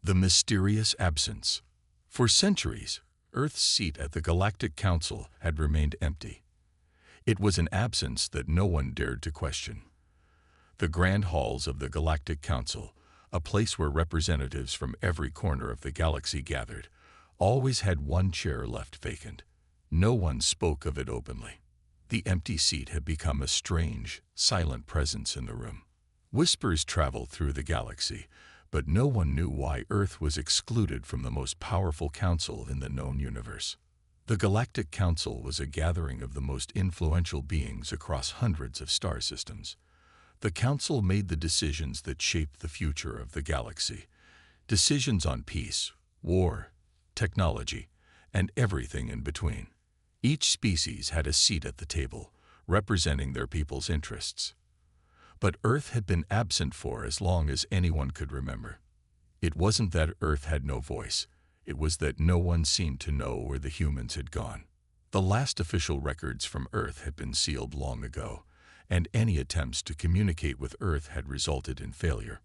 The mysterious absence. For centuries, Earth's seat at the Galactic Council had remained empty. It was an absence that no one dared to question. The grand halls of the Galactic Council, a place where representatives from every corner of the galaxy gathered, always had one chair left vacant. No one spoke of it openly. The empty seat had become a strange, silent presence in the room. Whispers traveled through the galaxy, but no one knew why Earth was excluded from the most powerful council in the known universe. The Galactic Council was a gathering of the most influential beings across hundreds of star systems. The council made the decisions that shaped the future of the galaxy. Decisions on peace, war, technology, and everything in between. Each species had a seat at the table, representing their people's interests. But Earth had been absent for as long as anyone could remember. It wasn't that Earth had no voice. It was that no one seemed to know where the humans had gone. The last official records from Earth had been sealed long ago, and any attempts to communicate with Earth had resulted in failure.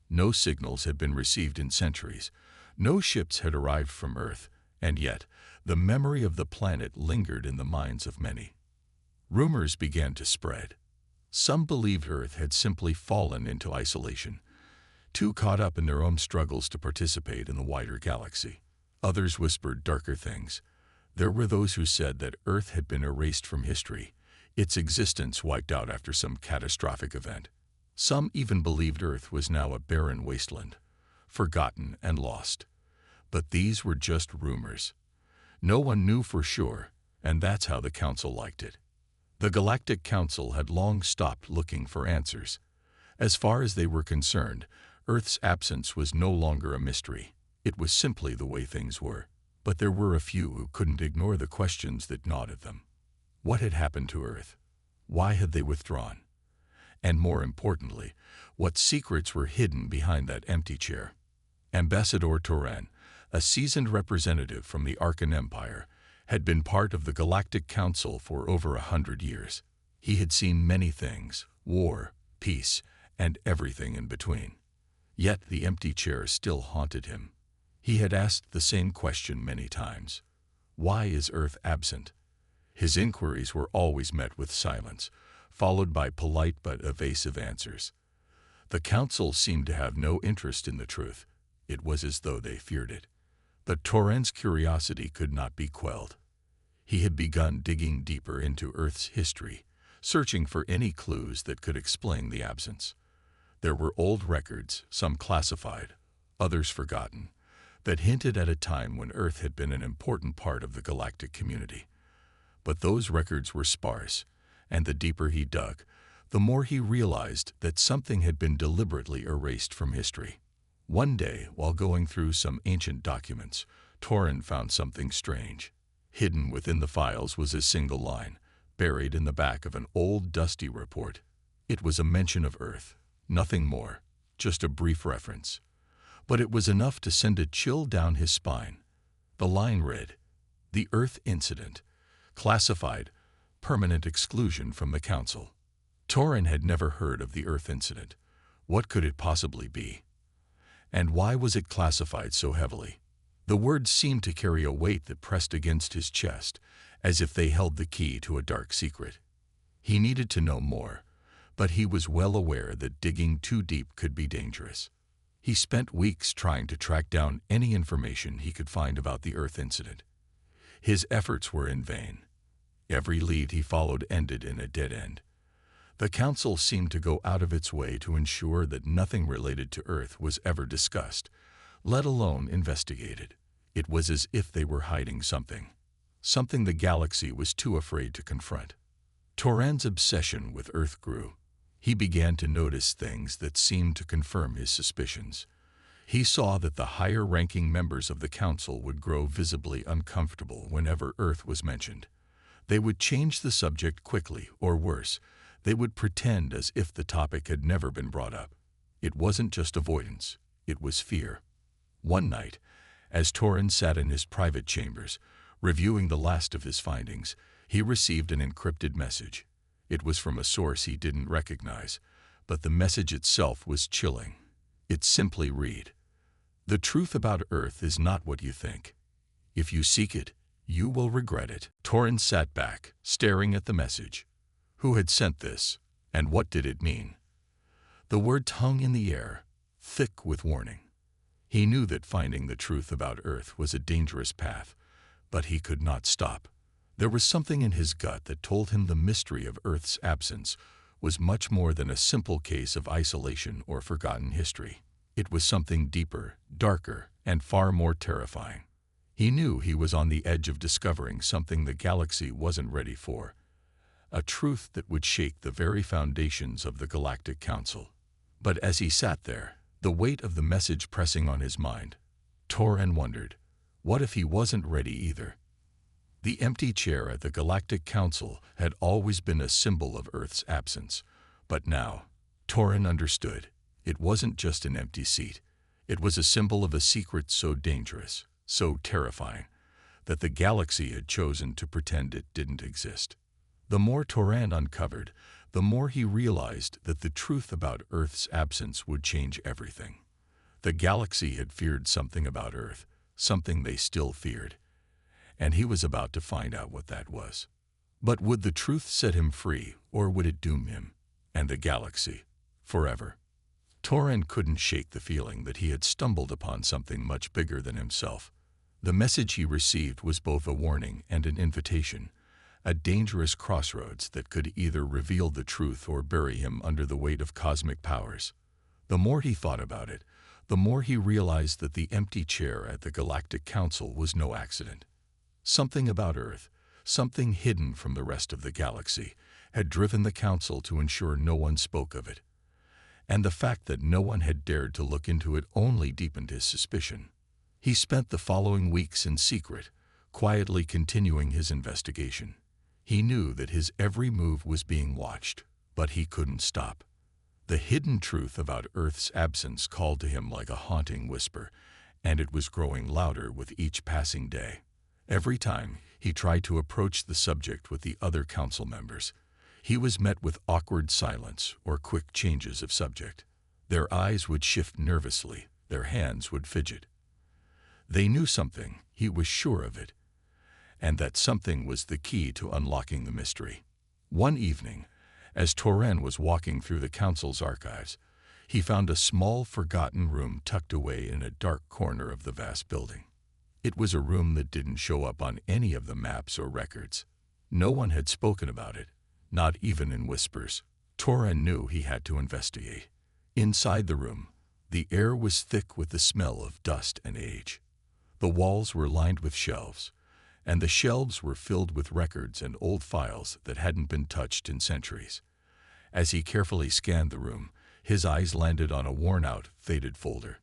No signals had been received in centuries. No ships had arrived from Earth, and yet the memory of the planet lingered in the minds of many. Rumors began to spread. Some believed Earth had simply fallen into isolation, too caught up in their own struggles to participate in the wider galaxy. Others whispered darker things. There were those who said that Earth had been erased from history, its existence wiped out after some catastrophic event. Some even believed Earth was now a barren wasteland, forgotten and lost. But these were just rumors. No one knew for sure, and that's how the Council liked it. The Galactic Council had long stopped looking for answers. As far as they were concerned, Earth's absence was no longer a mystery. It was simply the way things were. But there were a few who couldn't ignore the questions that gnawed at them. What had happened to Earth? Why had they withdrawn? And more importantly, what secrets were hidden behind that empty chair? Ambassador Toran, a seasoned representative from the Arkan Empire, had been part of the Galactic Council for over 100 years. He had seen many things: war, peace, and everything in between. Yet the empty chair still haunted him. He had asked the same question many times. Why is Earth absent? His inquiries were always met with silence, followed by polite but evasive answers. The Council seemed to have no interest in the truth. It was as though they feared it. But Toran's curiosity could not be quelled. He had begun digging deeper into Earth's history, searching for any clues that could explain the absence. There were old records, some classified, others forgotten, that hinted at a time when Earth had been an important part of the galactic community. But those records were sparse, and the deeper he dug, the more he realized that something had been deliberately erased from history. One day, while going through some ancient documents, Toran found something strange. Hidden within the files was a single line, buried in the back of an old, dusty report. It was a mention of Earth, nothing more, just a brief reference. But it was enough to send a chill down his spine. The line read, "The Earth Incident. Classified. Permanent exclusion from the Council." Toran had never heard of the Earth Incident. What could it possibly be? And why was it classified so heavily? The words seemed to carry a weight that pressed against his chest, as if they held the key to a dark secret. He needed to know more, but he was well aware that digging too deep could be dangerous. He spent weeks trying to track down any information he could find about the Earth Incident. His efforts were in vain. Every lead he followed ended in a dead end. The Council seemed to go out of its way to ensure that nothing related to Earth was ever discussed, let alone investigated. It was as if they were hiding something the galaxy was too afraid to confront. Toran's obsession with Earth grew. He began to notice things that seemed to confirm his suspicions. He saw that the higher-ranking members of the Council would grow visibly uncomfortable whenever Earth was mentioned. They would change the subject quickly, or worse, they would pretend as if the topic had never been brought up. It wasn't just avoidance, it was fear. One night, as Toran sat in his private chambers, reviewing the last of his findings, he received an encrypted message. It was from a source he didn't recognize, but the message itself was chilling. It simply read, The truth about Earth is not what you think. If you seek it, you will regret it. Torin sat back, staring at the message. Who had sent this, and what did it mean? The words hung in the air, thick with warning. He knew that finding the truth about Earth was a dangerous path, but he could not stop. There was something in his gut that told him the mystery of Earth's absence was much more than a simple case of isolation or forgotten history. It was something deeper, darker, and far more terrifying. He knew he was on the edge of discovering something the galaxy wasn't ready for, a truth that would shake the very foundations of the Galactic Council. But as he sat there, the weight of the message pressing on his mind, Torin wondered, what if he wasn't ready either? The empty chair at the Galactic Council had always been a symbol of Earth's absence, but now, Torin understood, it wasn't just an empty seat. It was a symbol of a secret so dangerous, so terrifying, that the galaxy had chosen to pretend it didn't exist. The more Torin uncovered, the more he realized that the truth about Earth's absence would change everything. The galaxy had feared something about Earth, something they still feared, and he was about to find out what that was. But would the truth set him free, or would it doom him, and the galaxy, forever? Torin couldn't shake the feeling that he had stumbled upon something much bigger than himself. The message he received was both a warning and an invitation, a dangerous crossroads that could either reveal the truth or bury him under the weight of cosmic powers. The more he thought about it, the more he realized that the empty chair at the Galactic Council was no accident. Something about Earth, something hidden from the rest of the galaxy, had driven the Council to ensure no one spoke of it. And the fact that no one had dared to look into it only deepened his suspicion. He spent the following weeks in secret, quietly continuing his investigation. He knew that his every move was being watched, but he couldn't stop. The hidden truth about Earth's absence called to him like a haunting whisper, and it was growing louder with each passing day. Every time he tried to approach the subject with the other council members, he was met with awkward silence or quick changes of subject. Their eyes would shift nervously, their hands would fidget. They knew something, he was sure of it, and that something was the key to unlocking the mystery. One evening, as Torin was walking through the council's archives, he found a small, forgotten room tucked away in a dark corner of the vast building. It was a room that didn't show up on any of the maps or records. No one had spoken about it, not even in whispers. Torin knew he had to investigate. Inside the room, the air was thick with the smell of dust and age. The walls were lined with shelves, and the shelves were filled with records and old files that hadn't been touched in centuries. As he carefully scanned the room, his eyes landed on a worn-out, faded folder.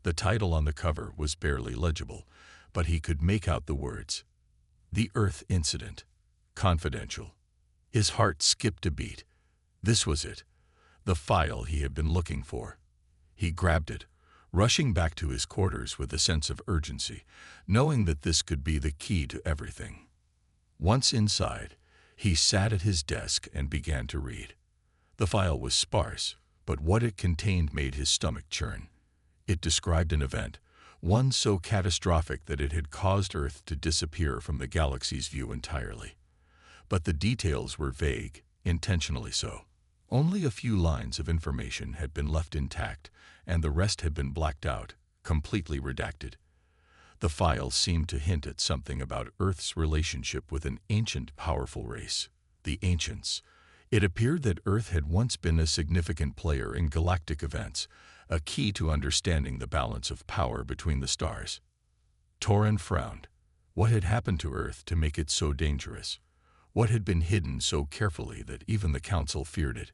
The title on the cover was barely legible, but he could make out the words, "The Earth Incident, Confidential." His heart skipped a beat. This was it, the file he had been looking for. He grabbed it, rushing back to his quarters with a sense of urgency, knowing that this could be the key to everything. Once inside, he sat at his desk and began to read. The file was sparse, but what it contained made his stomach churn. It described an event, one so catastrophic that it had caused Earth to disappear from the galaxy's view entirely. But the details were vague, intentionally so. Only a few lines of information had been left intact, and the rest had been blacked out, completely redacted. The file seemed to hint at something about Earth's relationship with an ancient, powerful race, the Ancients. It appeared that Earth had once been a significant player in galactic events, a key to understanding the balance of power between the stars. Torin frowned. What had happened to Earth to make it so dangerous? What had been hidden so carefully that even the Council feared it?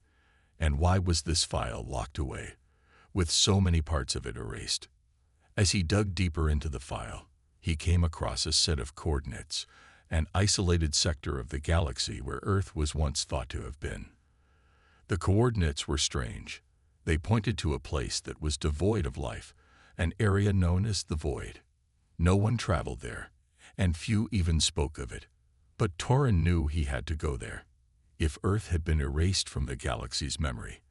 And why was this file locked away, with so many parts of it erased? As he dug deeper into the file, he came across a set of coordinates, an isolated sector of the galaxy where Earth was once thought to have been. The coordinates were strange. They pointed to a place that was devoid of life, an area known as the Void. No one traveled there, and few even spoke of it. But Torin knew he had to go there. If Earth had been erased from the galaxy's memory,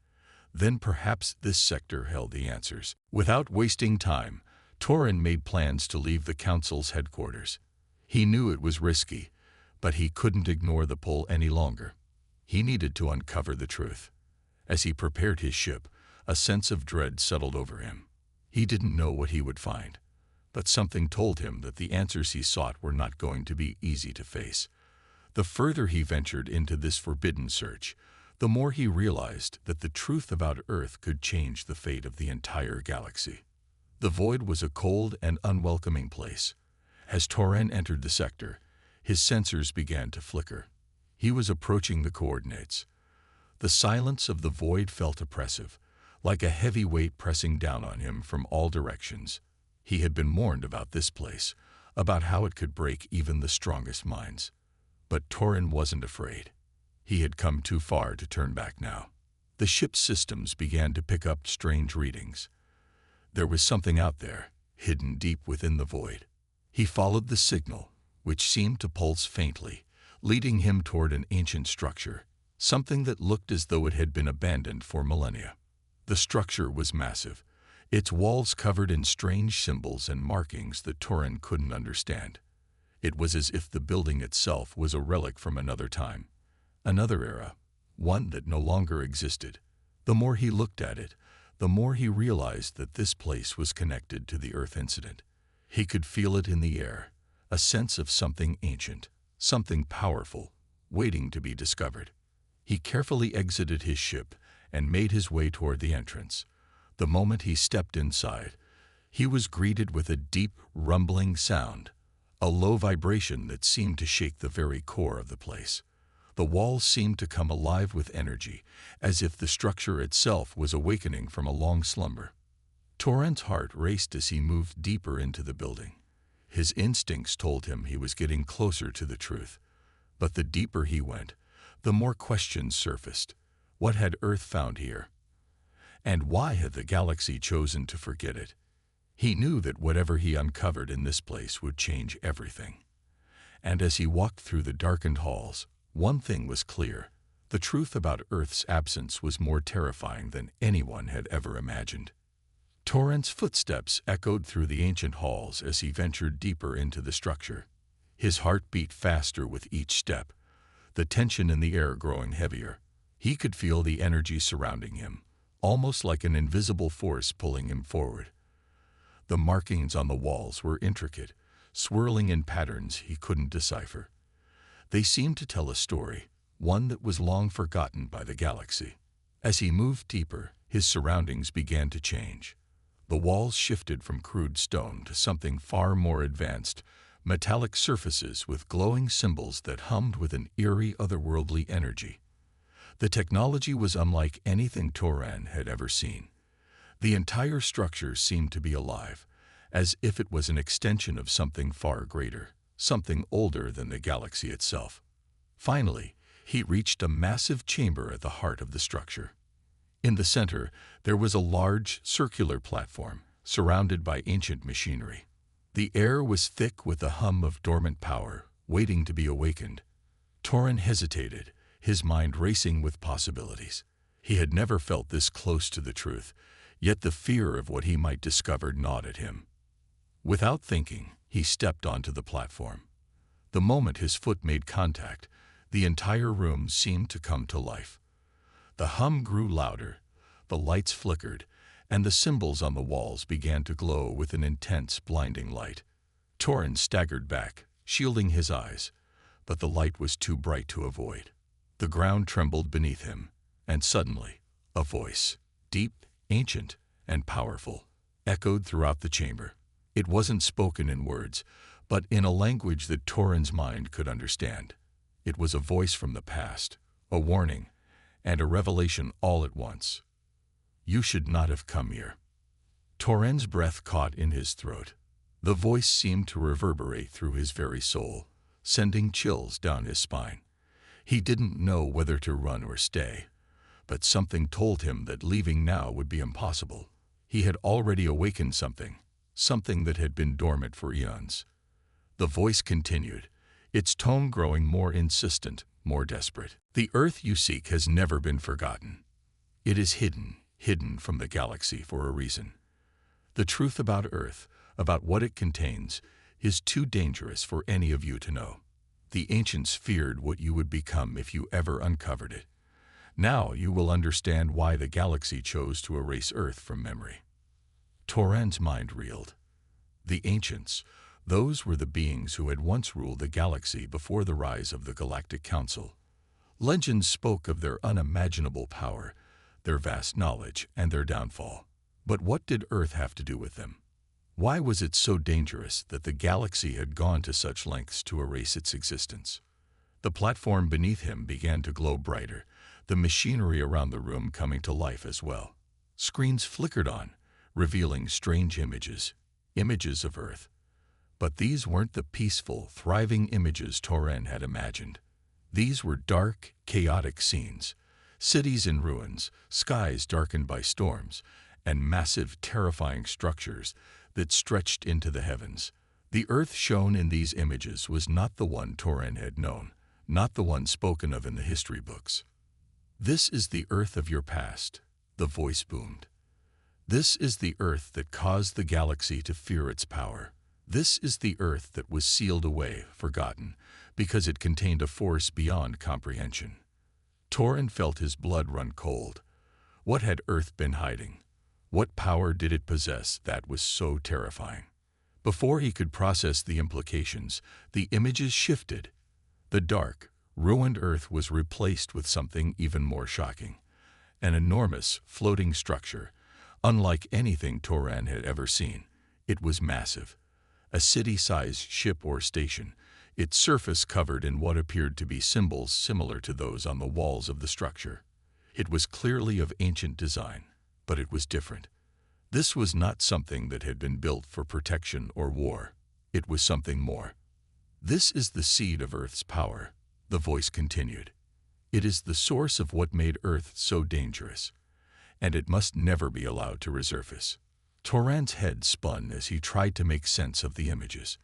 then perhaps this sector held the answers. Without wasting time, Torin made plans to leave the Council's headquarters. He knew it was risky, but he couldn't ignore the pull any longer. He needed to uncover the truth. As he prepared his ship, a sense of dread settled over him. He didn't know what he would find, but something told him that the answers he sought were not going to be easy to face. The further he ventured into this forbidden search, the more he realized that the truth about Earth could change the fate of the entire galaxy. The void was a cold and unwelcoming place. As Torin entered the sector, his sensors began to flicker. He was approaching the coordinates. The silence of the void felt oppressive, like a heavy weight pressing down on him from all directions. He had been warned about this place, about how it could break even the strongest minds. But Torin wasn't afraid. He had come too far to turn back now. The ship's systems began to pick up strange readings. There was something out there, hidden deep within the void. He followed the signal, which seemed to pulse faintly, leading him toward an ancient structure, something that looked as though it had been abandoned for millennia. The structure was massive, its walls covered in strange symbols and markings that Torin couldn't understand. It was as if the building itself was a relic from another time, another era, one that no longer existed. The more he looked at it, the more he realized that this place was connected to the Earth incident. He could feel it in the air, a sense of something ancient, something powerful, waiting to be discovered. He carefully exited his ship and made his way toward the entrance. The moment he stepped inside, he was greeted with a deep, rumbling sound, a low vibration that seemed to shake the very core of the place. The walls seemed to come alive with energy, as if the structure itself was awakening from a long slumber. Torin's heart raced as he moved deeper into the building. His instincts told him he was getting closer to the truth. But the deeper he went, the more questions surfaced. What had Earth found here? And why had the galaxy chosen to forget it? He knew that whatever he uncovered in this place would change everything. And as he walked through the darkened halls, one thing was clear. The truth about Earth's absence was more terrifying than anyone had ever imagined. Torin's footsteps echoed through the ancient halls as he ventured deeper into the structure. His heart beat faster with each step, the tension in the air growing heavier. He could feel the energy surrounding him, almost like an invisible force pulling him forward. The markings on the walls were intricate, swirling in patterns he couldn't decipher. They seemed to tell a story, one that was long forgotten by the galaxy. As he moved deeper, his surroundings began to change. The walls shifted from crude stone to something far more advanced, metallic surfaces with glowing symbols that hummed with an eerie, otherworldly energy. The technology was unlike anything Torin had ever seen. The entire structure seemed to be alive, as if it was an extension of something far greater, something older than the galaxy itself. Finally, he reached a massive chamber at the heart of the structure. In the center, there was a large, circular platform, surrounded by ancient machinery. The air was thick with the hum of dormant power, waiting to be awakened. Torin hesitated, his mind racing with possibilities. He had never felt this close to the truth, yet the fear of what he might discover gnawed at him. Without thinking, he stepped onto the platform. The moment his foot made contact, the entire room seemed to come to life. The hum grew louder, the lights flickered, and the symbols on the walls began to glow with an intense, blinding light. Torin staggered back, shielding his eyes, but the light was too bright to avoid. The ground trembled beneath him, and suddenly, a voice, deep, ancient, and powerful, echoed throughout the chamber. It wasn't spoken in words, but in a language that Torin's mind could understand. It was a voice from the past, a warning, and a revelation all at once. You should not have come here. Torin's breath caught in his throat. The voice seemed to reverberate through his very soul, sending chills down his spine. He didn't know whether to run or stay, but something told him that leaving now would be impossible. He had already awakened something that had been dormant for eons. The voice continued, its tone growing more insistent, more desperate. The Earth you seek has never been forgotten. It is hidden from the galaxy for a reason. The truth about Earth, about what it contains is too dangerous for any of you to know. The ancients feared what you would become if you ever uncovered it. Now you will understand why the galaxy chose to erase Earth from memory. Toran's mind reeled. The ancients, those were the beings who had once ruled the galaxy before the rise of the Galactic Council. Legends spoke of their unimaginable power, their vast knowledge, and their downfall. But what did Earth have to do with them? Why was it so dangerous that the galaxy had gone to such lengths to erase its existence? The platform beneath him began to glow brighter, the machinery around the room coming to life as well. Screens flickered on, revealing strange images of Earth. But these weren't the peaceful, thriving images Toran had imagined. These were dark, chaotic scenes, cities in ruins, skies darkened by storms, and massive, terrifying structures that stretched into the heavens. The Earth shown in these images was not the one Toran had known, not the one spoken of in the history books. "This is the Earth of your past," the voice boomed. "This is the Earth that caused the galaxy to fear its power. This is the Earth that was sealed away, forgotten, because it contained a force beyond comprehension." Toran felt his blood run cold. What had Earth been hiding? What power did it possess that was so terrifying? Before he could process the implications, the images shifted. The dark, ruined Earth was replaced with something even more shocking. An enormous, floating structure, unlike anything Toran had ever seen. It was massive. A city-sized ship or station, its surface covered in what appeared to be symbols similar to those on the walls of the structure. It was clearly of ancient design, but it was different. This was not something that had been built for protection or war. It was something more. "This is the seed of Earth's power," the voice continued. "It is the source of what made Earth so dangerous, and it must never be allowed to resurface." Toran's head spun as he tried to make sense of the images.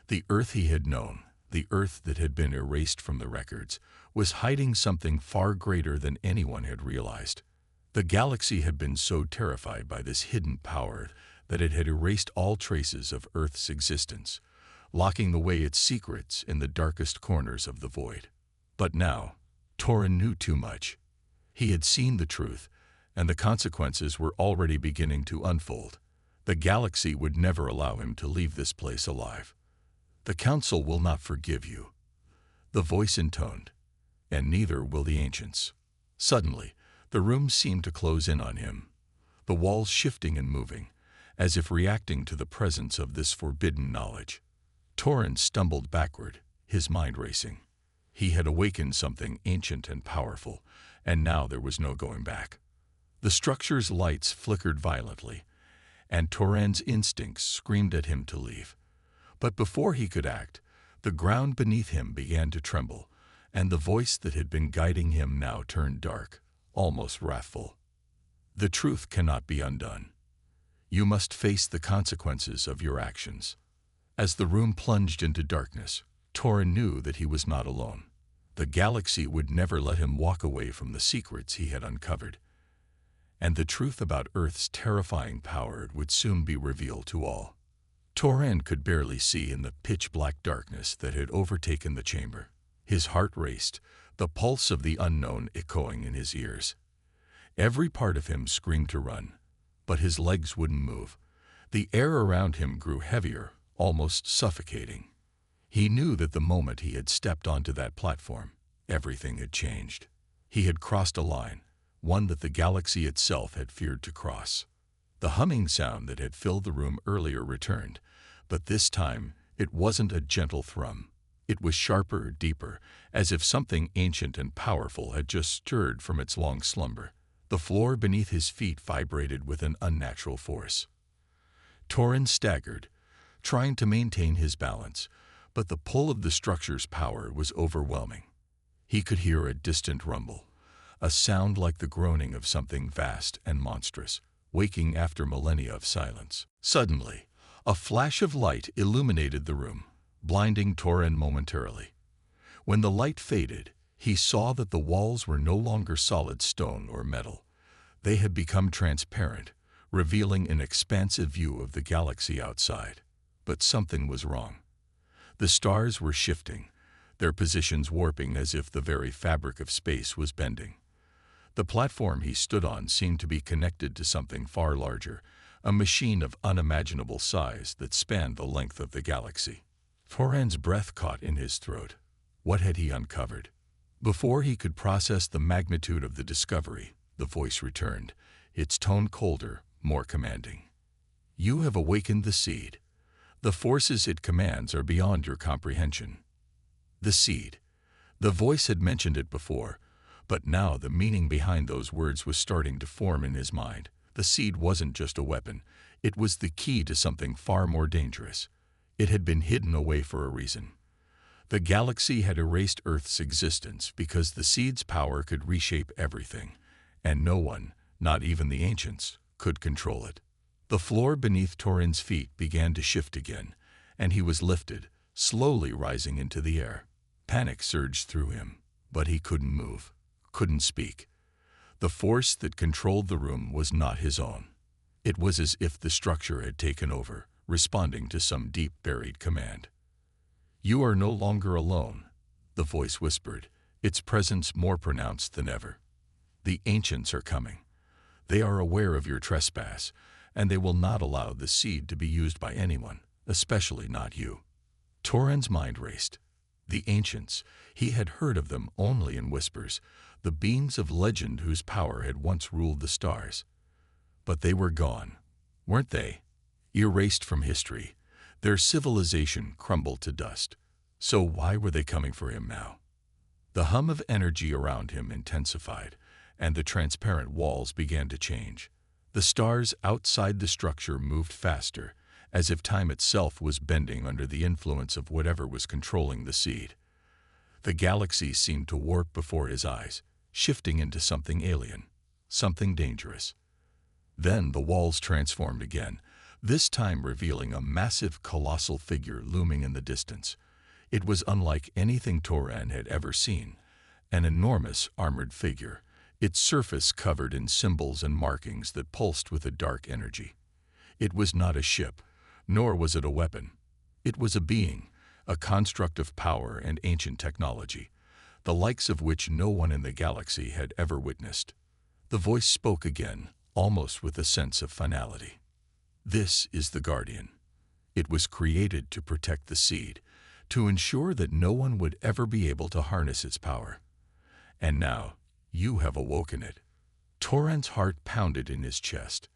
The Earth he had known, the Earth that had been erased from the records, was hiding something far greater than anyone had realized. The galaxy had been so terrified by this hidden power that it had erased all traces of Earth's existence, locking away its secrets in the darkest corners of the void. But now, Toran knew too much. He had seen the truth, and the consequences were already beginning to unfold. The galaxy would never allow him to leave this place alive. "The Council will not forgive you," the voice intoned, "and neither will the ancients." Suddenly, the room seemed to close in on him, the walls shifting and moving, as if reacting to the presence of this forbidden knowledge. Toran stumbled backward, his mind racing. He had awakened something ancient and powerful, and now there was no going back. The structure's lights flickered violently, and Toran's instincts screamed at him to leave. But before he could act, the ground beneath him began to tremble, and the voice that had been guiding him now turned dark, almost wrathful. "The truth cannot be undone. You must face the consequences of your actions." As the room plunged into darkness, Toran knew that he was not alone. The galaxy would never let him walk away from the secrets he had uncovered, and the truth about Earth's terrifying power would soon be revealed to all. Toran could barely see in the pitch-black darkness that had overtaken the chamber. His heart raced, the pulse of the unknown echoing in his ears. Every part of him screamed to run, but his legs wouldn't move. The air around him grew heavier, almost suffocating. He knew that the moment he had stepped onto that platform, everything had changed. He had crossed a line, one that the galaxy itself had feared to cross. The humming sound that had filled the room earlier returned, but this time it wasn't a gentle thrum. It was sharper, deeper, as if something ancient and powerful had just stirred from its long slumber. The floor beneath his feet vibrated with an unnatural force. Toran staggered, trying to maintain his balance, but the pull of the structure's power was overwhelming. He could hear a distant rumble, a sound like the groaning of something vast and monstrous, waking after millennia of silence. Suddenly, a flash of light illuminated the room, blinding Toran momentarily. When the light faded, he saw that the walls were no longer solid stone or metal. They had become transparent, revealing an expansive view of the galaxy outside. But something was wrong. The stars were shifting, their positions warping as if the very fabric of space was bending. The platform he stood on seemed to be connected to something far larger, a machine of unimaginable size that spanned the length of the galaxy. Toran's breath caught in his throat. What had he uncovered? Before he could process the magnitude of the discovery, the voice returned, its tone colder, more commanding. You have awakened the seed. The forces it commands are beyond your comprehension. The seed. The voice had mentioned it before, but now the meaning behind those words was starting to form in his mind. The seed wasn't just a weapon. It was the key to something far more dangerous. It had been hidden away for a reason. The galaxy had erased Earth's existence because the seed's power could reshape everything, and no one, not even the ancients, could control it. The floor beneath Toran's feet began to shift again, and he was lifted, slowly rising into the air. Panic surged through him, but he couldn't move, couldn't speak. The force that controlled the room was not his own. It was as if the structure had taken over, responding to some deep buried command. You are no longer alone, the voice whispered, its presence more pronounced than ever. The ancients are coming. They are aware of your trespass, and they will not allow the seed to be used by anyone, especially not you. Toran's mind raced. The ancients, he had heard of them only in whispers, the beings of legend whose power had once ruled the stars. But they were gone, weren't they? Erased from history. Their civilization crumbled to dust. So why were they coming for him now? The hum of energy around him intensified, and the transparent walls began to change. The stars outside the structure moved faster, as if time itself was bending under the influence of whatever was controlling the seed. The galaxy seemed to warp before his eyes, shifting into something alien, something dangerous. Then the walls transformed again, this time revealing a massive, colossal figure looming in the distance. It was unlike anything Toran had ever seen, an enormous armored figure, its surface covered in symbols and markings that pulsed with a dark energy. It was not a ship, nor was it a weapon. It was a being, a construct of power and ancient technology, the likes of which no one in the galaxy had ever witnessed. The voice spoke again, almost with a sense of finality. This is the Guardian. It was created to protect the seed, to ensure that no one would ever be able to harness its power. And now, you have awoken it. Toran's heart pounded in his chest.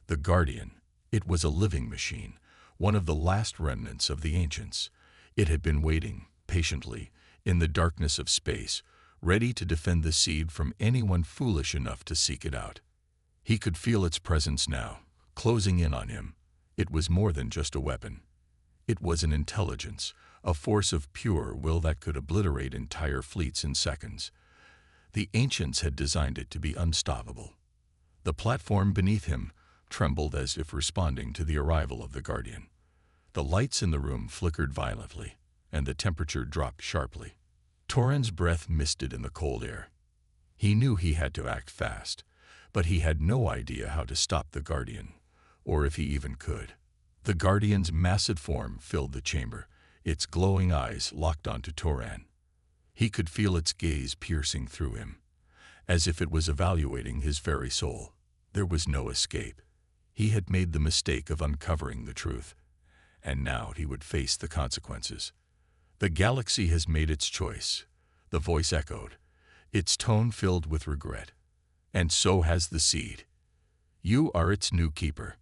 The Guardian, it was a living machine, one of the last remnants of the ancients. It had been waiting, patiently, in the darkness of space, ready to defend the seed from anyone foolish enough to seek it out. He could feel its presence now, closing in on him. It was more than just a weapon. It was an intelligence, a force of pure will that could obliterate entire fleets in seconds. The ancients had designed it to be unstoppable. The platform beneath him trembled as if responding to the arrival of the Guardian. The lights in the room flickered violently, and the temperature dropped sharply. Toran's breath misted in the cold air. He knew he had to act fast, but he had no idea how to stop the Guardian, or if he even could. The Guardian's massive form filled the chamber, its glowing eyes locked onto Toran. He could feel its gaze piercing through him, as if it was evaluating his very soul. There was no escape. He had made the mistake of uncovering the truth, and now he would face the consequences. The galaxy has made its choice, the voice echoed, its tone filled with regret. And so has the seed. You are its new keeper.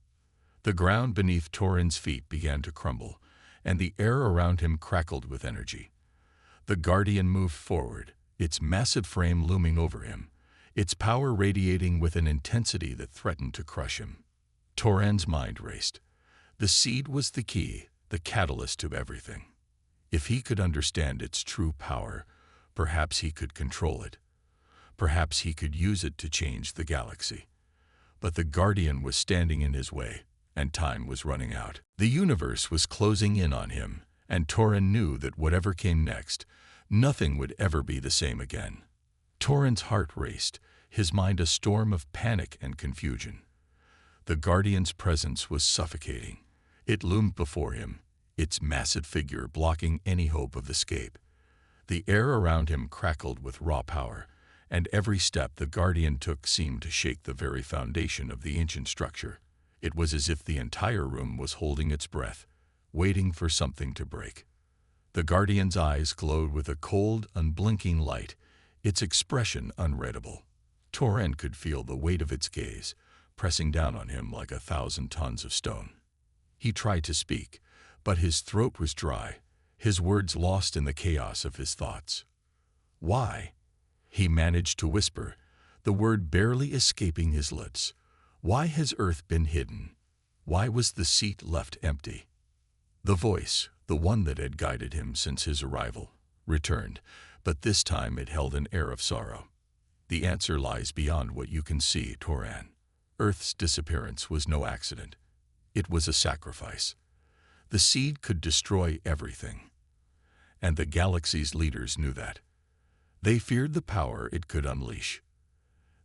The ground beneath Toran's feet began to crumble, and the air around him crackled with energy. The Guardian moved forward, its massive frame looming over him, its power radiating with an intensity that threatened to crush him. Toran's mind raced. The seed was the key, the catalyst to everything. If he could understand its true power, perhaps he could control it. Perhaps he could use it to change the galaxy. But the Guardian was standing in his way, and time was running out. The universe was closing in on him, and Toran knew that whatever came next, nothing would ever be the same again. Toran's heart raced, his mind a storm of panic and confusion. The Guardian's presence was suffocating. It loomed before him, its massive figure blocking any hope of escape. The air around him crackled with raw power, and every step the Guardian took seemed to shake the very foundation of the ancient structure. It was as if the entire room was holding its breath, waiting for something to break. The Guardian's eyes glowed with a cold, unblinking light, its expression unreadable. Torren could feel the weight of its gaze, pressing down on him like 1,000 tons of stone. He tried to speak, but his throat was dry, his words lost in the chaos of his thoughts. "Why?" he managed to whisper, the word barely escaping his lips. "Why has Earth been hidden? Why was the seat left empty?" The voice, the one that had guided him since his arrival, returned, but this time it held an air of sorrow. "The answer lies beyond what you can see, Torren. Earth's disappearance was no accident. It was a sacrifice. The seed could destroy everything. And the galaxy's leaders knew that. They feared the power it could unleash.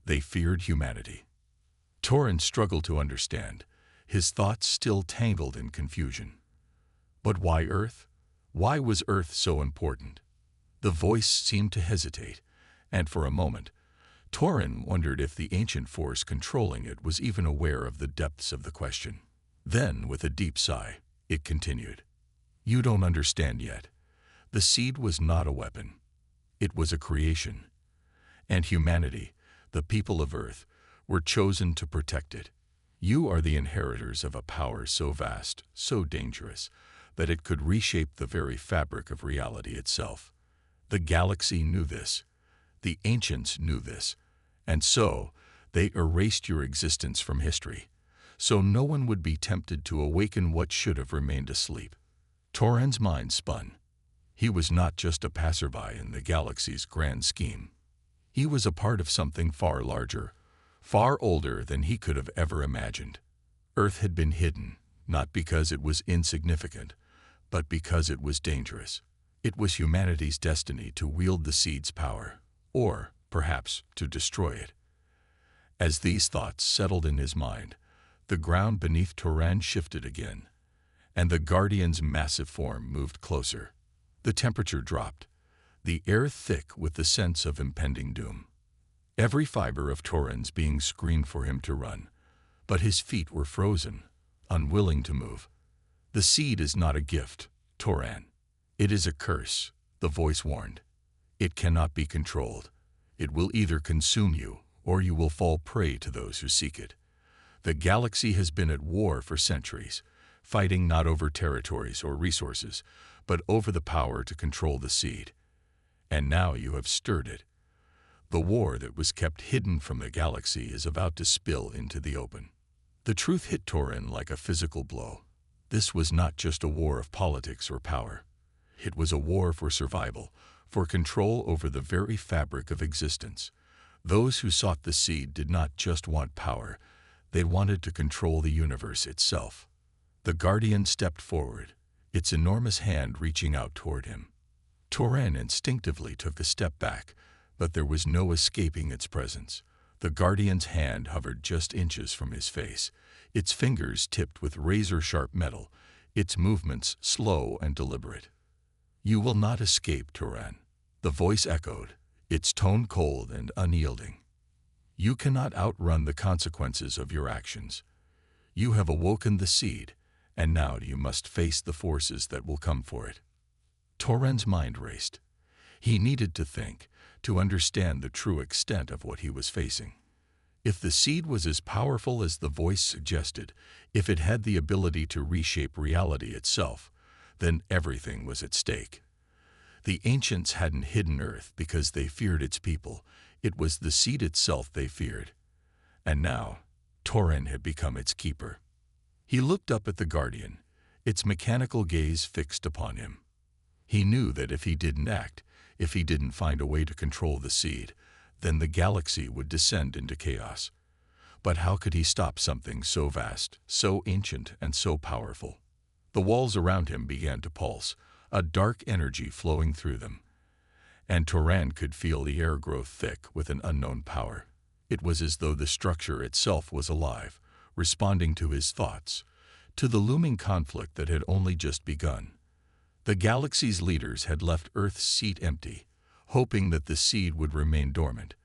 They feared humanity." Torren struggled to understand, his thoughts still tangled in confusion. But why Earth? Why was Earth so important? The voice seemed to hesitate, and for a moment, Torren wondered if the ancient force controlling it was even aware of the depths of the question. Then, with a deep sigh, it continued. "You don't understand yet. The seed was not a weapon. It was a creation. And humanity, the people of Earth, were chosen to protect it. You are the inheritors of a power so vast, so dangerous, that it could reshape the very fabric of reality itself. The galaxy knew this. The ancients knew this, and so they erased your existence from history, so no one would be tempted to awaken what should have remained asleep." Torren's mind spun. He was not just a passerby in the galaxy's grand scheme. He was a part of something far larger, far older than he could have ever imagined. Earth had been hidden, not because it was insignificant, but because it was dangerous. It was humanity's destiny to wield the seed's power, or, perhaps, to destroy it. As these thoughts settled in his mind, the ground beneath Torren shifted again, and the Guardian's massive form moved closer. The temperature dropped, the air thick with the sense of impending doom. Every fiber of Torren's being screamed for him to run, but his feet were frozen, unwilling to move. "The seed is not a gift, Torren. It is a curse," the voice warned. "It cannot be controlled. It will either consume you, or you will fall prey to those who seek it. The galaxy has been at war for centuries, fighting not over territories or resources, but over the power to control the seed. And now you have stirred it. The war that was kept hidden from the galaxy is about to spill into the open." The truth hit Torren like a physical blow. This was not just a war of politics or power. It was a war for survival, for control over the very fabric of existence. Those who sought the seed did not just want power, they wanted to control the universe itself. The Guardian stepped forward, its enormous hand reaching out toward him. Torren instinctively took a step back, but there was no escaping its presence. The Guardian's hand hovered just inches from his face, its fingers tipped with razor-sharp metal, its movements slow and deliberate. "You will not escape, Torren," the voice echoed, its tone cold and unyielding. "You cannot outrun the consequences of your actions. You have awoken the seed, and now you must face the forces that will come for it." Torren's mind raced. He needed to think, to understand the true extent of what he was facing. If the seed was as powerful as the voice suggested, if it had the ability to reshape reality itself, then everything was at stake. The ancients hadn't hidden Earth because they feared its people. It was the seed itself they feared. And now, Torren had become its keeper. He looked up at the Guardian, its mechanical gaze fixed upon him. He knew that if he didn't act, if he didn't find a way to control the seed, then the galaxy would descend into chaos. But how could he stop something so vast, so ancient, and so powerful? The walls around him began to pulse, a dark energy flowing through them. And Torren could feel the air grow thick with an unknown power. It was as though the structure itself was alive, responding to his thoughts, to the looming conflict that had only just begun. The galaxy's leaders had left Earth's seat empty, hoping that the seed would remain dormant.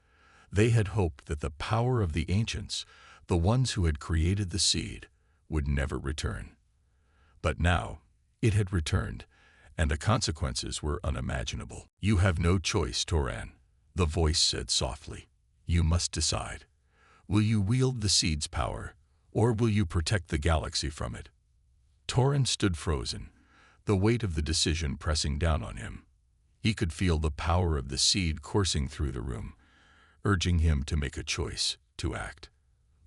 They had hoped that the power of the ancients, the ones who had created the seed, would never return. But now, it had returned, and the consequences were unimaginable. "You have no choice, Toran," the voice said softly. "You must decide. Will you wield the seed's power, or will you protect the galaxy from it?" Toran stood frozen, the weight of the decision pressing down on him. He could feel the power of the seed coursing through the room, urging him to make a choice, to act.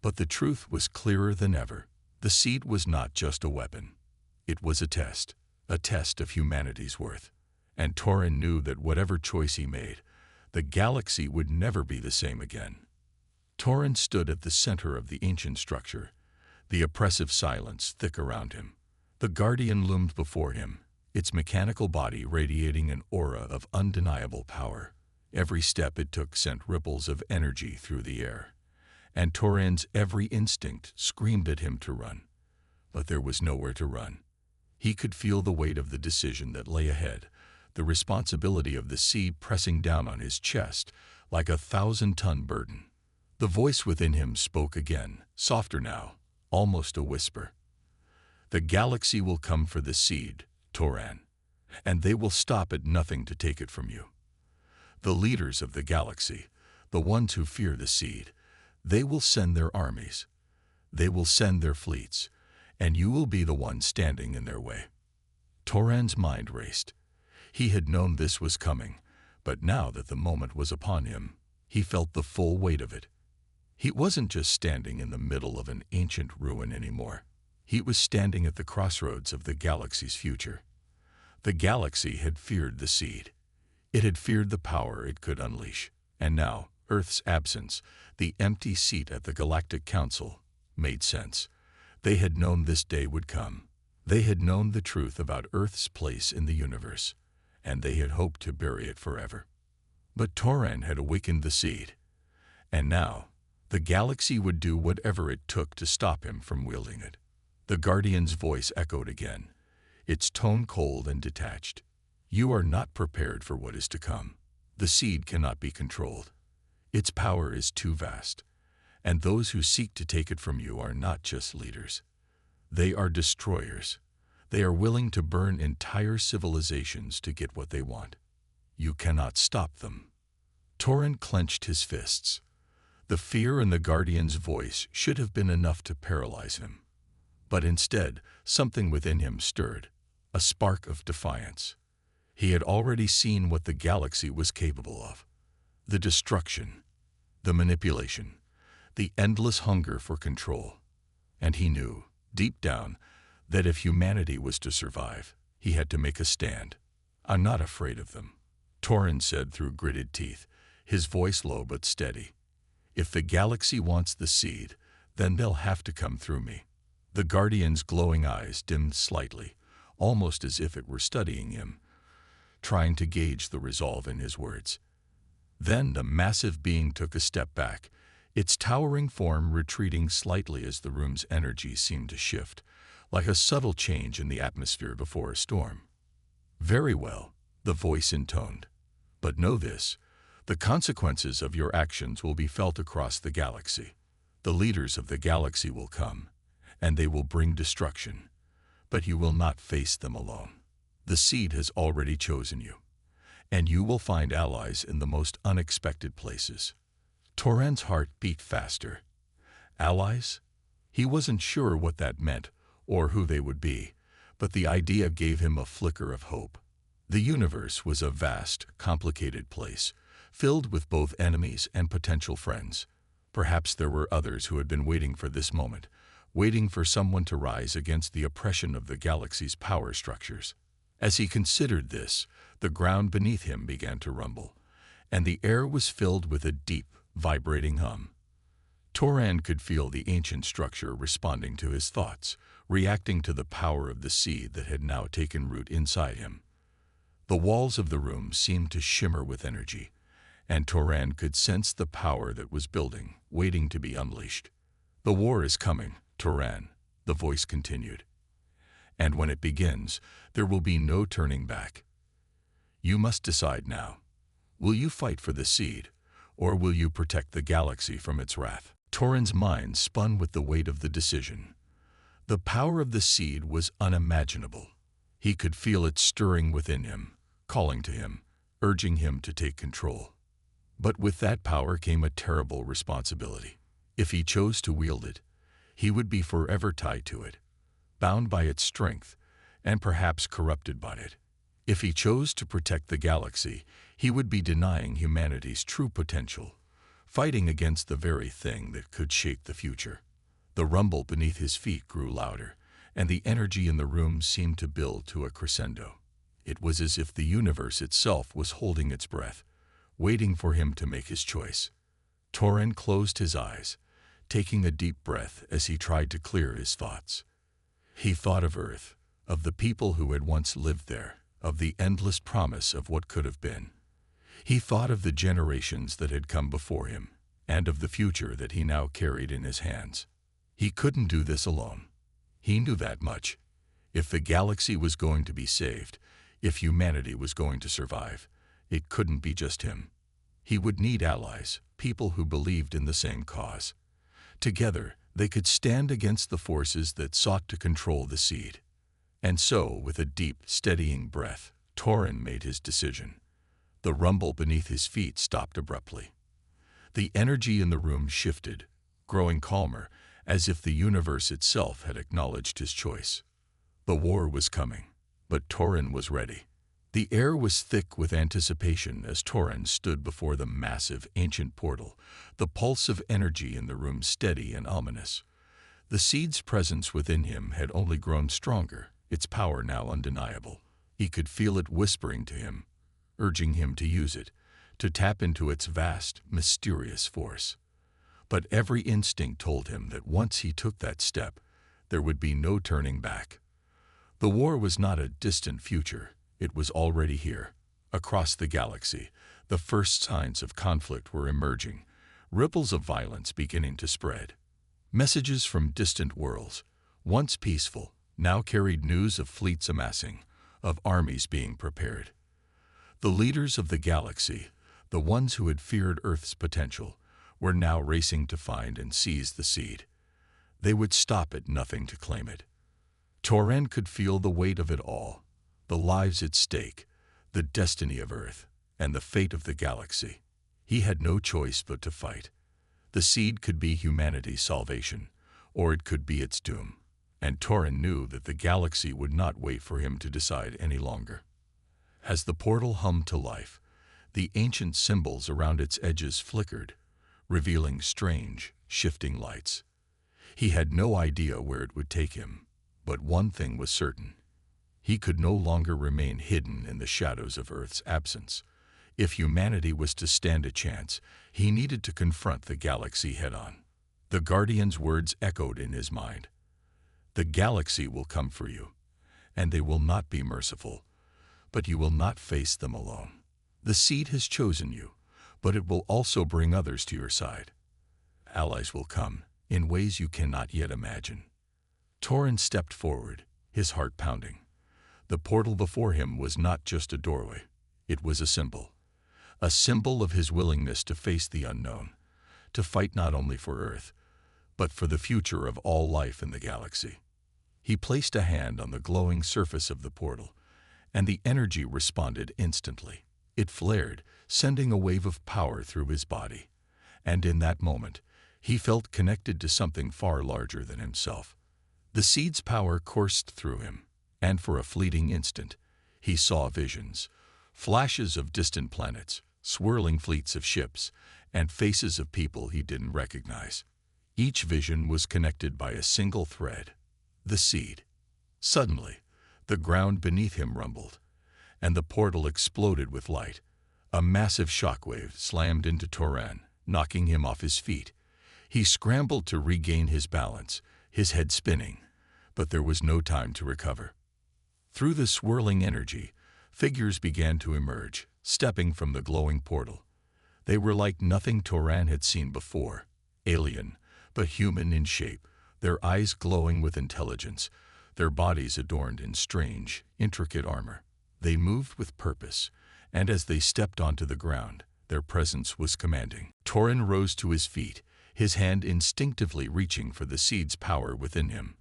But the truth was clearer than ever. The seed was not just a weapon. It was a test of humanity's worth. And Toran knew that whatever choice he made, the galaxy would never be the same again. Toran stood at the center of the ancient structure, the oppressive silence thick around him. The Guardian loomed before him, its mechanical body radiating an aura of undeniable power. Every step it took sent ripples of energy through the air, and Toran's every instinct screamed at him to run. But there was nowhere to run. He could feel the weight of the decision that lay ahead, the responsibility of the seed pressing down on his chest like a 1,000-ton burden. The voice within him spoke again, softer now, almost a whisper. "The galaxy will come for the seed, Toran, and they will stop at nothing to take it from you. The leaders of the galaxy, the ones who fear the seed, they will send their armies. They will send their fleets, and you will be the one standing in their way." Toran's mind raced. He had known this was coming, but now that the moment was upon him, he felt the full weight of it. He wasn't just standing in the middle of an ancient ruin anymore. He was standing at the crossroads of the galaxy's future. The galaxy had feared the seed. It had feared the power it could unleash. And now, Earth's absence, the empty seat at the Galactic Council, made sense. They had known this day would come. They had known the truth about Earth's place in the universe, and they had hoped to bury it forever. But Toran had awakened the seed, and now the galaxy would do whatever it took to stop him from wielding it. The Guardian's voice echoed again, its tone cold and detached. "You are not prepared for what is to come. The seed cannot be controlled. Its power is too vast, and those who seek to take it from you are not just leaders. They are destroyers. They are willing to burn entire civilizations to get what they want. You cannot stop them." Toran clenched his fists. The fear in the Guardian's voice should have been enough to paralyze him. But instead, something within him stirred, a spark of defiance. He had already seen what the galaxy was capable of. The destruction, the manipulation, the endless hunger for control. And he knew, deep down, that if humanity was to survive, he had to make a stand. "I'm not afraid of them," Toran said through gritted teeth, his voice low but steady. "If the galaxy wants the seed, then they'll have to come through me." The Guardian's glowing eyes dimmed slightly, almost as if it were studying him, trying to gauge the resolve in his words. Then the massive being took a step back, its towering form retreating slightly as the room's energy seemed to shift, like a subtle change in the atmosphere before a storm. "Very well," the voice intoned. "But know this, the consequences of your actions will be felt across the galaxy. The leaders of the galaxy will come, and they will bring destruction. But you will not face them alone. The seed has already chosen you, and you will find allies in the most unexpected places." Toran's heart beat faster. Allies? He wasn't sure what that meant or who they would be, but the idea gave him a flicker of hope. The universe was a vast, complicated place, filled with both enemies and potential friends. Perhaps there were others who had been waiting for this moment, waiting for someone to rise against the oppression of the galaxy's power structures. As he considered this, the ground beneath him began to rumble, and the air was filled with a deep, vibrating hum. Toran could feel the ancient structure responding to his thoughts, reacting to the power of the seed that had now taken root inside him. The walls of the room seemed to shimmer with energy, and Toran could sense the power that was building, waiting to be unleashed. "The war is coming," Toran, the voice continued. And when it begins, there will be no turning back. You must decide now. Will you fight for the seed, or will you protect the galaxy from its wrath? Toran's mind spun with the weight of the decision. The power of the seed was unimaginable. He could feel it stirring within him, calling to him, urging him to take control. But with that power came a terrible responsibility. If he chose to wield it, he would be forever tied to it, bound by its strength, and perhaps corrupted by it. If he chose to protect the galaxy, he would be denying humanity's true potential, fighting against the very thing that could shape the future. The rumble beneath his feet grew louder, and the energy in the room seemed to build to a crescendo. It was as if the universe itself was holding its breath, waiting for him to make his choice. Toran closed his eyes, taking a deep breath as he tried to clear his thoughts. He thought of Earth, of the people who had once lived there, of the endless promise of what could have been. He thought of the generations that had come before him, and of the future that he now carried in his hands. He couldn't do this alone. He knew that much. If the galaxy was going to be saved, if humanity was going to survive, it couldn't be just him. He would need allies, people who believed in the same cause. Together, they could stand against the forces that sought to control the seed. And so, with a deep, steadying breath, Toran made his decision. The rumble beneath his feet stopped abruptly. The energy in the room shifted, growing calmer, as if the universe itself had acknowledged his choice. The war was coming, but Toran was ready. The air was thick with anticipation as Toran stood before the massive, ancient portal, the pulse of energy in the room steady and ominous. The seed's presence within him had only grown stronger, its power now undeniable. He could feel it whispering to him, urging him to use it, to tap into its vast, mysterious force. But every instinct told him that once he took that step, there would be no turning back. The war was not a distant future. It was already here. Across the galaxy, the first signs of conflict were emerging, ripples of violence beginning to spread. Messages from distant worlds, once peaceful, now carried news of fleets amassing, of armies being prepared. The leaders of the galaxy, the ones who had feared Earth's potential, were now racing to find and seize the seed. They would stop at nothing to claim it. Toran could feel the weight of it all, the lives at stake, the destiny of Earth, and the fate of the galaxy. He had no choice but to fight. The seed could be humanity's salvation, or it could be its doom, and Toran knew that the galaxy would not wait for him to decide any longer. As the portal hummed to life, the ancient symbols around its edges flickered, revealing strange, shifting lights. He had no idea where it would take him, but one thing was certain. He could no longer remain hidden in the shadows of Earth's absence. If humanity was to stand a chance, he needed to confront the galaxy head-on. The Guardian's words echoed in his mind. The galaxy will come for you, and they will not be merciful, but you will not face them alone. The seed has chosen you, but it will also bring others to your side. Allies will come, in ways you cannot yet imagine. Toran stepped forward, his heart pounding. The portal before him was not just a doorway. It was a symbol of his willingness to face the unknown, to fight not only for Earth, but for the future of all life in the galaxy. He placed a hand on the glowing surface of the portal, and the energy responded instantly. It flared, sending a wave of power through his body. And in that moment, he felt connected to something far larger than himself. The seed's power coursed through him, and for a fleeting instant, he saw visions, flashes of distant planets, swirling fleets of ships, and faces of people he didn't recognize. Each vision was connected by a single thread, the seed. Suddenly, the ground beneath him rumbled, and the portal exploded with light. A massive shockwave slammed into Toran, knocking him off his feet. He scrambled to regain his balance, his head spinning, but there was no time to recover. Through the swirling energy, figures began to emerge, stepping from the glowing portal. They were like nothing Toran had seen before, alien, but human in shape, their eyes glowing with intelligence, their bodies adorned in strange, intricate armor. They moved with purpose, and as they stepped onto the ground, their presence was commanding. Torin rose to his feet, his hand instinctively reaching for the seed's power within him.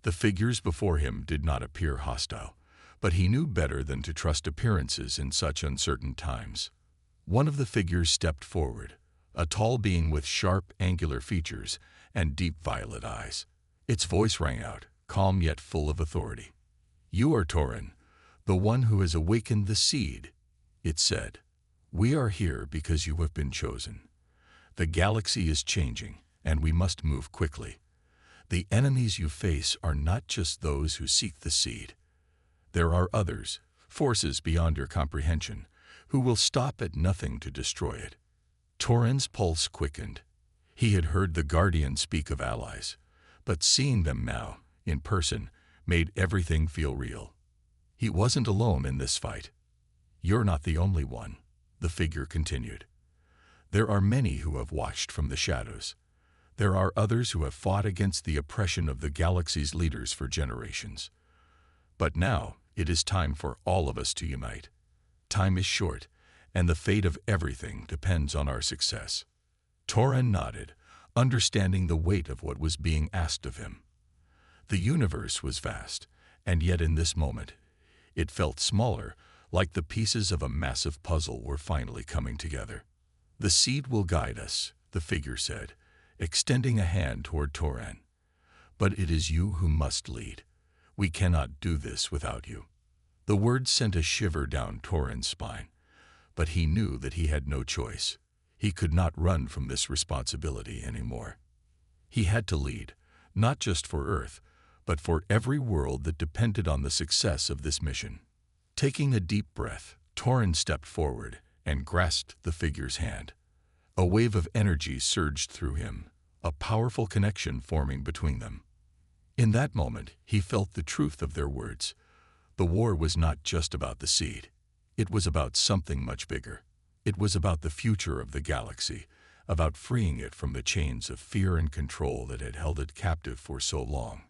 The figures before him did not appear hostile, but he knew better than to trust appearances in such uncertain times. One of the figures stepped forward, a tall being with sharp, angular features and deep violet eyes. Its voice rang out, calm yet full of authority. "You are Torin, the one who has awakened the seed," it said. "We are here because you have been chosen. The galaxy is changing, and we must move quickly. The enemies you face are not just those who seek the seed. There are others, forces beyond your comprehension, who will stop at nothing to destroy it." Torin's pulse quickened. He had heard the Guardian speak of allies, but seeing them now, in person, made everything feel real. He wasn't alone in this fight. "You're not the only one," the figure continued. "There are many who have watched from the shadows. There are others who have fought against the oppression of the galaxy's leaders for generations. But now it is time for all of us to unite. Time is short, and the fate of everything depends on our success." Torin nodded, understanding the weight of what was being asked of him. The universe was vast, and yet in this moment, it felt smaller, like the pieces of a massive puzzle were finally coming together. "The seed will guide us," the figure said, extending a hand toward Torin. "But it is you who must lead. We cannot do this without you." The words sent a shiver down Torin's spine, but he knew that he had no choice. He could not run from this responsibility anymore. He had to lead, not just for Earth, but for every world that depended on the success of this mission. Taking a deep breath, Torin stepped forward and grasped the figure's hand. A wave of energy surged through him, a powerful connection forming between them. In that moment, he felt the truth of their words. The war was not just about the seed. It was about something much bigger. It was about the future of the galaxy, about freeing it from the chains of fear and control that had held it captive for so long.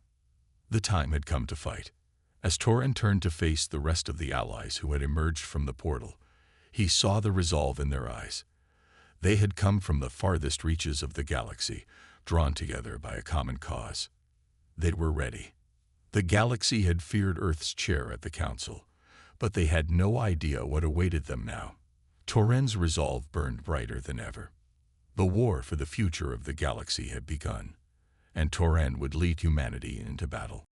The time had come to fight. As Torin turned to face the rest of the allies who had emerged from the portal, he saw the resolve in their eyes. They had come from the farthest reaches of the galaxy, drawn together by a common cause. They were ready. The galaxy had feared Earth's chair at the council, but they had no idea what awaited them now. Torin's resolve burned brighter than ever. The war for the future of the galaxy had begun, and Torin would lead humanity into battle.